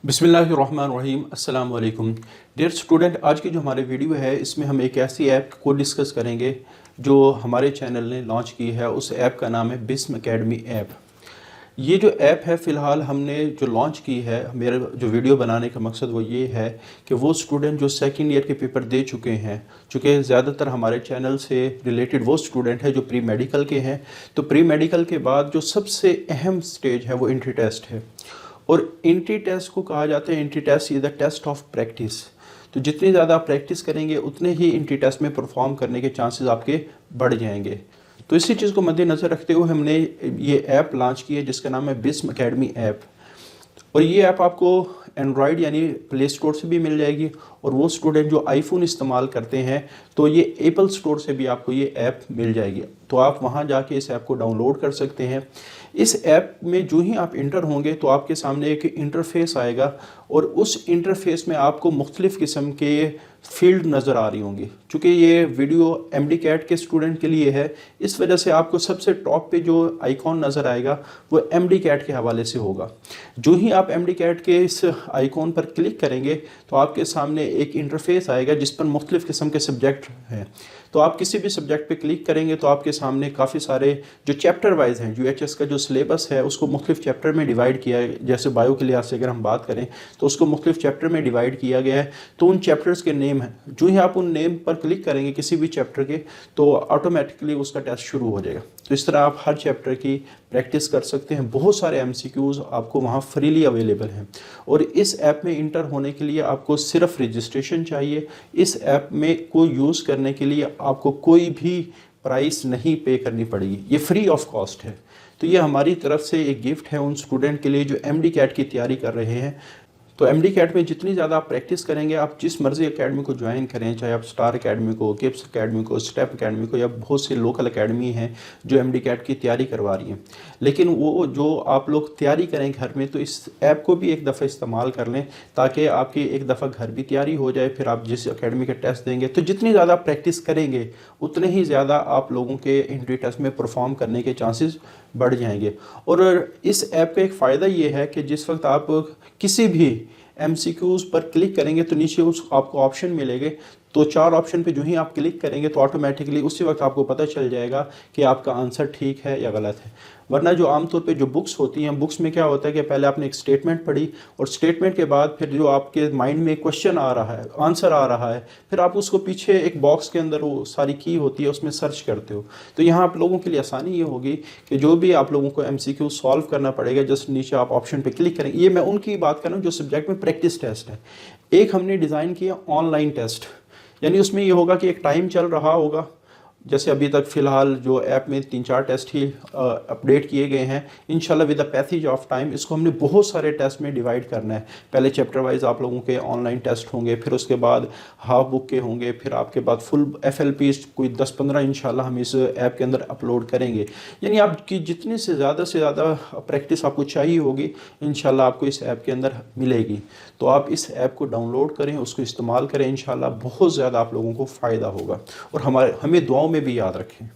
बिस्मिल्लाहिर्रहमानिर्रहीम अस्सलाम वालेकुम। डियर स्टूडेंट, आज की जो हमारी वीडियो है इसमें हम एक ऐसी ऐप को डिस्कस करेंगे जो हमारे चैनल ने लॉन्च की है। उस ऐप का नाम है बिस्म एकेडमी ऐप। ये जो ऐप है फ़िलहाल हमने जो लॉन्च की है, मेरा जो वीडियो बनाने का मकसद वो ये है कि वो स्टूडेंट जो सेकंड ईयर के पेपर दे चुके हैं, चूँकि ज़्यादातर हमारे चैनल से रिलेटेड वो स्टूडेंट है जो प्री मेडिकल के हैं, तो प्री मेडिकल के बाद जो सबसे अहम स्टेज है वो एंट्री टेस्ट है। और एंट्री टेस्ट को कहा जाता है, entry test is the test of practice. तो जितनी ज़्यादा आप प्रैक्टिस करेंगे उतने ही एंट्री टेस्ट में परफॉर्म करने के चांसेस आपके बढ़ जाएंगे। तो इसी चीज़ को मद्देनज़र रखते हुए हमने ये ऐप लॉन्च की है जिसका नाम है बिस्म एकेडमी ऐप। और ये ऐप आपको एंड्रॉयड यानी प्ले स्टोर से भी मिल जाएगी, और वो स्टूडेंट जो आईफोन इस्तेमाल करते हैं तो ये एप्पल स्टोर से भी आपको ये ऐप मिल जाएगी। तो आप वहाँ जाके इस ऐप को डाउनलोड कर सकते हैं। इस ऐप में जो ही आप इंटर होंगे तो आपके सामने एक इंटरफेस आएगा, और उस इंटरफेस में आपको मुख्तलिफ़ किस्म के फील्ड नज़र आ रही होंगी। चूँकि ये वीडियो एमडी कैट के स्टूडेंट के लिए है, इस वजह से आपको सबसे टॉप पे जो आइकॉन नज़र आएगा वो एमडी कैट के हवाले से होगा। जो ही आप एमडी कैट के इस आइकॉन पर क्लिक करेंगे तो आपके सामने एक इंटरफेस आएगा जिस पर मुख्तलिफ़ किस्म के सब्जेक्ट हैं। तो आप किसी भी सब्जेक्ट पे क्लिक करेंगे तो आपके सामने काफ़ी सारे जो चैप्टर वाइज हैं, यूएचएस का जो सिलेबस है उसको मुख्तलिफ़ चैप्टर में डिवाइड किया है। जैसे बायो के लिहाज से अगर हम बात करें तो उसको मुख्तलिफ़ चैप्टर में डिवाइड किया गया है। तो उन चैप्टर्स के नेम हैं, जो ही आप उन नेम पर क्लिक करेंगे किसी भी चैप्टर के तो ऑटोमेटिकली उसका टेस्ट शुरू हो जाएगा। तो इस तरह आप हर चैप्टर की प्रैक्टिस कर सकते हैं। बहुत सारे एमसीक्यूज़ आपको वहाँ फ्रीली अवेलेबल हैं। और इस ऐप में इंटर होने के लिए आपको सिर्फ रजिस्ट्रेशन चाहिए। इस ऐप में को यूज़ करने के लिए आपको कोई भी प्राइस नहीं पे करनी पड़ेगी, ये फ्री ऑफ कॉस्ट है। तो ये हमारी तरफ से एक गिफ्ट है उन स्टूडेंट के लिए जो एमडी कैट की तैयारी कर रहे हैं। तो एमडी कैट में जितनी ज़्यादा आप प्रैक्टिस करेंगे, आप जिस मर्ज़ी एकेडमी को ज्वाइन करें, चाहे आप स्टार एकेडमी को, किप्स एकेडमी को, स्टेप एकेडमी को, या बहुत से लोकल एकेडमी हैं जो एमडी कैट की तैयारी करवा रही हैं, लेकिन वो जो आप लोग तैयारी करें घर में तो इस ऐप को भी एक दफ़ा इस्तेमाल कर लें ताकि आपकी एक दफ़ा घर भी तैयारी हो जाए। फिर आप जिस एकेडमी के टेस्ट देंगे तो जितनी ज़्यादा प्रैक्टिस करेंगे उतने ही ज़्यादा आप लोगों के एंट्री टेस्ट में परफॉर्म करने के चांसेस बढ़ जाएंगे। और इस ऐप का एक फ़ायदा ये है कि जिस वक्त आप किसी भी एमसीक्यूज़ पर क्लिक करेंगे तो नीचे उस आपको ऑप्शन मिलेंगे। तो 4 ऑप्शन पे जो ही आप क्लिक करेंगे तो ऑटोमेटिकली उसी वक्त आपको पता चल जाएगा कि आपका आंसर ठीक है या गलत है। वरना जो आमतौर पे जो बुक्स होती हैं, बुक्स में क्या होता है कि पहले आपने एक स्टेटमेंट पढ़ी और स्टेटमेंट के बाद फिर जो आपके माइंड में एक क्वेश्चन आ रहा है, आंसर आ रहा है, फिर आप उसको पीछे एक बॉक्स के अंदर वो सारी की होती है उसमें सर्च करते हो। तो यहाँ आप लोगों के लिए आसानी ये होगी कि जो भी आप लोगों को एमसीक्यू सॉल्व करना पड़ेगा, जस्ट नीचे आप ऑप्शन पर क्लिक करेंगे। ये मैं उनकी बात कर रहा हूँ जो सब्जेक्ट में प्रैक्टिस टेस्ट है। एक हमने डिज़ाइन किया ऑनलाइन टेस्ट, यानी उसमें ये होगा कि एक टाइम चल रहा होगा। जैसे अभी तक फ़िलहाल जो ऐप में 3-4 टेस्ट ही अपडेट किए गए हैं। इंशाल्लाह with the passage of time इसको हमने बहुत सारे टेस्ट में डिवाइड करना है। पहले चैप्टर वाइज आप लोगों के ऑनलाइन टेस्ट होंगे, फिर उसके बाद हाफ बुक के होंगे, फिर आपके बाद फुल FLP कोई 10-15 इंशाल्लाह हम इस ऐप के अंदर अपलोड करेंगे। यानी आपकी जितनी से ज़्यादा प्रैक्टिस आपको चाहिए होगी इंशाल्लाह आपको इस ऐप के अंदर मिलेगी। तो आप इस ऐप को डाउनलोड करें, उसको इस्तेमाल करें, इंशाल्लाह बहुत ज़्यादा आप लोगों को फ़ायदा होगा। और हमें दुआओं में भी याद रखें।